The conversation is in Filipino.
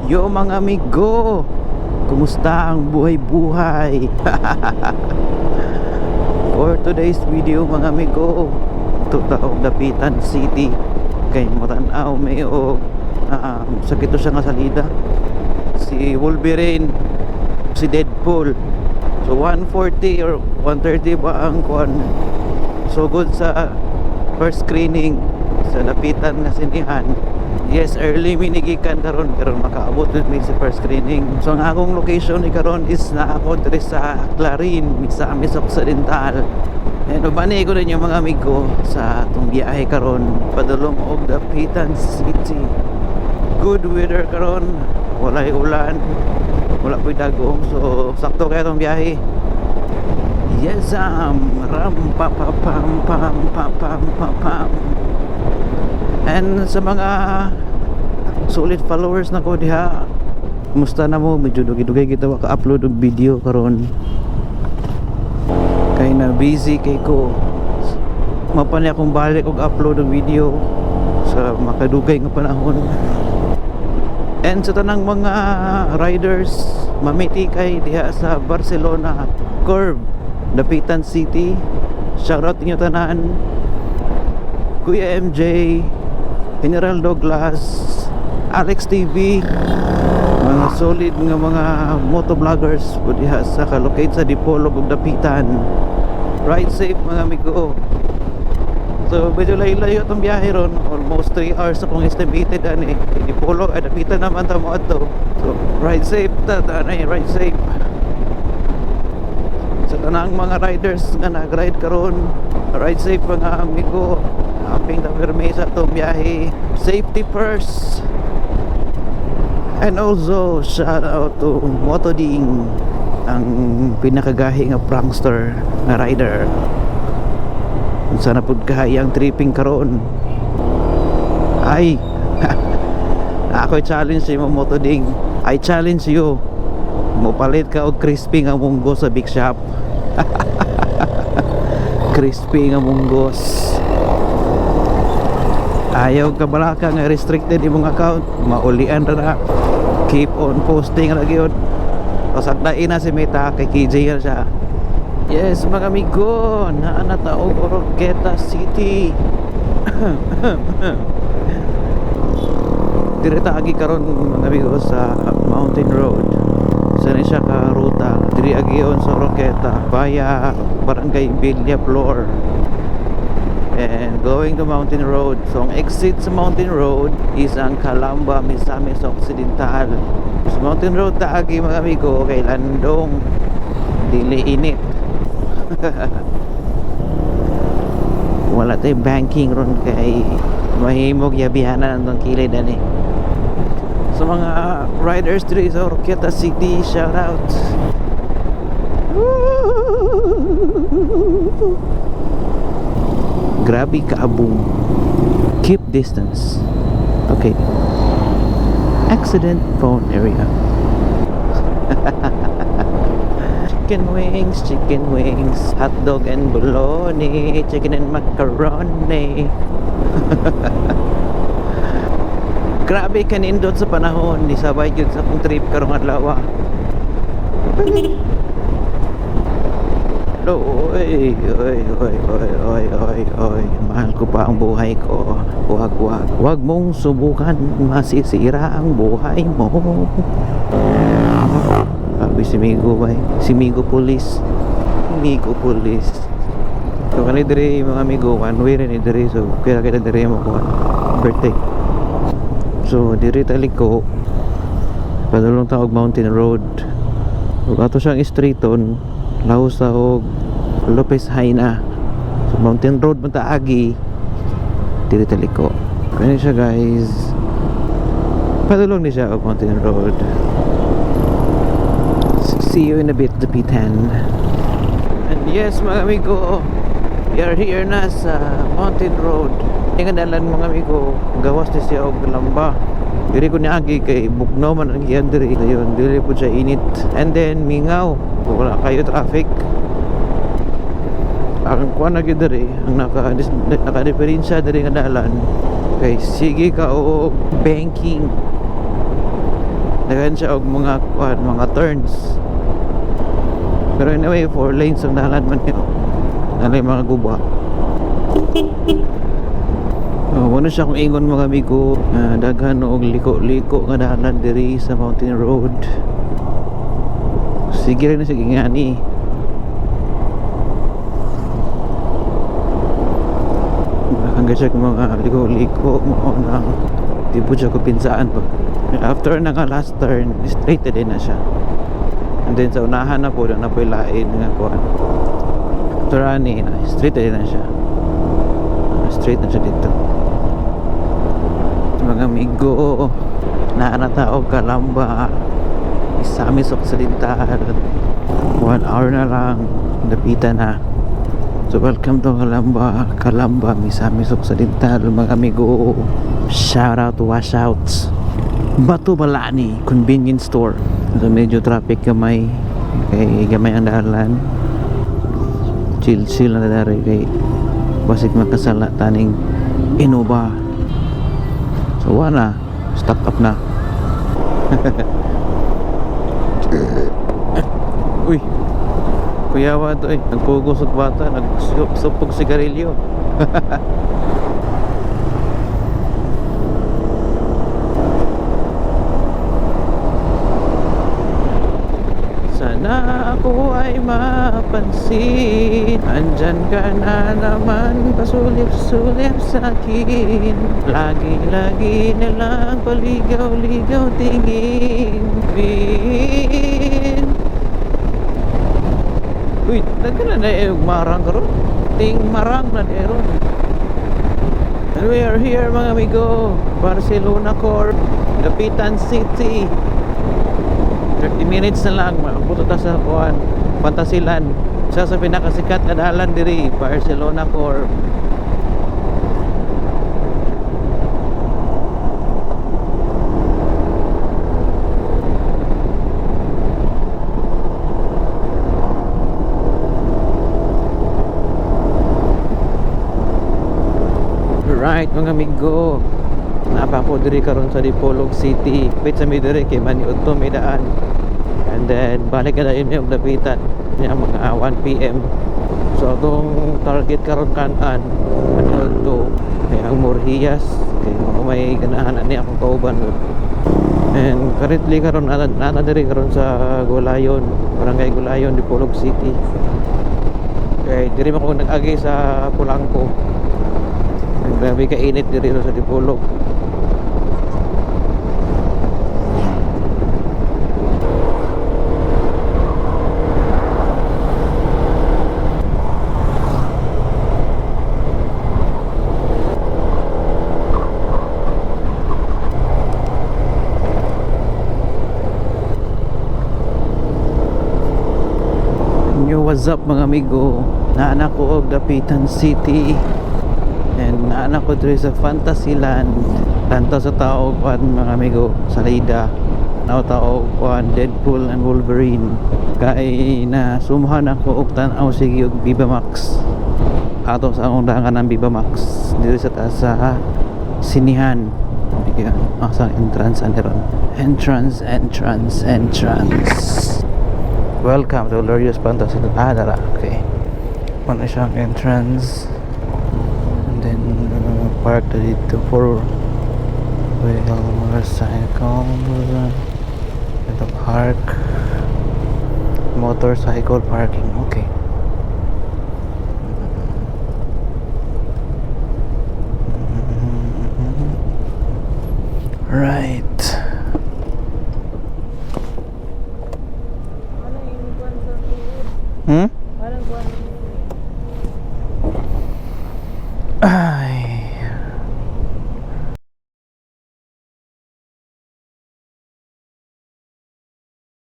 Yo mga amigo, kumusta ang buhay-buhay? For today's video mga amigo, tutaog Dapitan City kay Matanaw may sakit to siya nga salida, si Wolverine, si Deadpool. So 140 or 130 ba ang kuan? So good sa first screening sa Dapitan nga sinihan. Yes, early minigikan karon pero makaabot din mi sa first screening. So ang akong location ni karon is na ako diri sa Clarin, Misamis Occidental. And ubani ko rin yung mga amigo sa atong biyahe karon padulong og Dapitan City. Good weather karon, walay ulan, wala po'y dagom, so sakto kaya itong biyahe. Yes, ram pa pa pam pam pam pam pam pam. And sa mga solid followers na ko diha, kumusta na mo? Medyo dugay-dugay kita maka-upload og video karon. Kay na busy kay ko. Mapani akong balik og upload og video sa makadugay nga panahon. And sa tanang mga riders, mamiti kay diha sa Barcelona Curve, Dapitan City. Shoutout inyo tanan. Kuya MJ, General Douglas, Alex TV, mga solid nga mga motovloggers po diha sa kalocate sa Dipolog ug Dapitan. Ride safe mga amigo. So medyo layo-layo itong biyahe ron, almost 3 hours akong estimated ani. Dipolog ay Dapitan naman tamo ato. So ride safe ride safe. Sa tanang mga riders nga nag-ride karon, ride safe mga amigo. Aping na permi sa itong biyahe. Safety first. And also shout out to Motoding, ang pinakagahi nga prankster na rider. Sana pud kahayang tripping karon. Ay ako'y challenge si Motoding. I challenge you, mopalit ka og crispy nga munggo sa Big Shop. Crispy nga munggos. Ayaw ka balaka nga restricted imong account, maulian ra na. Keep on posting ra gyud. Pasagdain na si Meta kay KJ siya. Yes mga amigo, naa ta og Oroqueta City. Direta agi karon mga amigo sa Mountain Road. Sana siya ka ruta diri agion sa Oroqueta via Barangay Villaflor and going to Mountain Road. So ang exit sa Mountain Road is ang Calamba, Misamis Occidental. Sa Mountain Road taagi mga amigo kay landong dili init. Wala tayong banking ron kay mahimog yabihanan ang kilid ani. Sa mga riders diri sa Oroqueta City, shout out. Grabe kaabong. Keep distance. Okay. Accident phone area. Chicken wings, hot dog and bologna, chicken and macaroni. Grabe kanindot sa panahon, nisabay yun sa akong trip karong adlaw. Oy, mahal ko pa ang buhay ko. Wag mong subukan, masisira ang buhay mo. Sabi si Migo bay, si Migo Police. So kanay diri mga amigo, one way rin diri, so kaya kita diri mo ko birthday. So diri taliko padulong ta og Mountain Road. Ug ato siyang streeton lahos sa og Lopez Haina. So Mountain Road man ta agi diri taliko. Kani siya guys. Padulong ni siya og Mountain Road. See you in a bit, Dapitan. And yes mga amigo, we are here na sa Mountain Road. Yung dalan mga amigo, gawas ni siya og lamba. Diri ko niagi kay bugnaw man ang iyan diri. Ayun, dili po siya init. And then mingaw, wala kayo traffic. Ang kuan na gyud diri, ang naka-diferensya diri nga dalan kay sige ka o banking. Daghan siya og mga turns. Pero anyway, 4 lanes ang dalan man yun. Nalay mga guba. Muna siya kung ingon mga amigo, daghan og liko-liko nga dalan diri sa Mountain Road. Sige rin na sige nga ni. Hanggang siya kung mga liko-liko mo na di po siya kupinsaan pa. After na nga last turn, straight na din na siya. And then sa unahan na po na po lain nga po. After ani na straight na din na siya. Straight na siya dito. Mga amigo, naanatao Kalamba, Misamis Occidental, 1 hour na lang, dapitan na. So welcome to Kalamba, Misamis Occidental mga amigo. Shout out to Washouts Batu Balani Convenience Store. So medyo traffic gamay, kay gamay ang dalan, chill na dari kay basig makasala taning Innova. So wala, stock up na. Uy, kuyawa to eh, nagpugos og bata, nagsupog sigarilyo. Sana ako ay mapansin, andyan ka na naman, pasulip-sulip sa akin. Lagi-lagi na lang paligaw-ligaw tingin. Uy, nagkala na marang karon. Ting marang na deron. And we are here mga amigo, Barcelona Core, Dapitan City. 30 minutes na lang mabuto ta sa kuan Fantasiland, isa sa pinakasikat na dalan diri, Barcelona Core. Right mga amigo, napa po diri karon sa Dipolog City. Pit sa mi diri kay Maniudto may daan. And then balik na yun yung dapitan niya mga 1 PM. So atong target karon kanan Maniudto kay ang Morhias, kay may ganahan ni akong kauban. And currently karon nata diri karon sa Gulayon, Barangay Gulayon, Dipolog City. Kay diri man ko nag-agi sa Pulangko. Grabe ka init diri sa Dipolog. What's up mga amigo, naanak ko og Dapitan City and naanak ko diri sa Fantasiland. Tanto sa tao kuan mga amigo, salida na tao kuan Deadpool and Wolverine. Kay na sumuhan ako og tan-aw sige og Viva Max ato sa akong daangan ng Viva Max diri sa taas sa sinihan. Sa entrance anderon, entrance. Welcome to Glorious Fantasiland. Dara, okay. One is ang entrance. And then park na dito for motorcycle. Ito park. Motorcycle parking. Okay. Right. Hmm?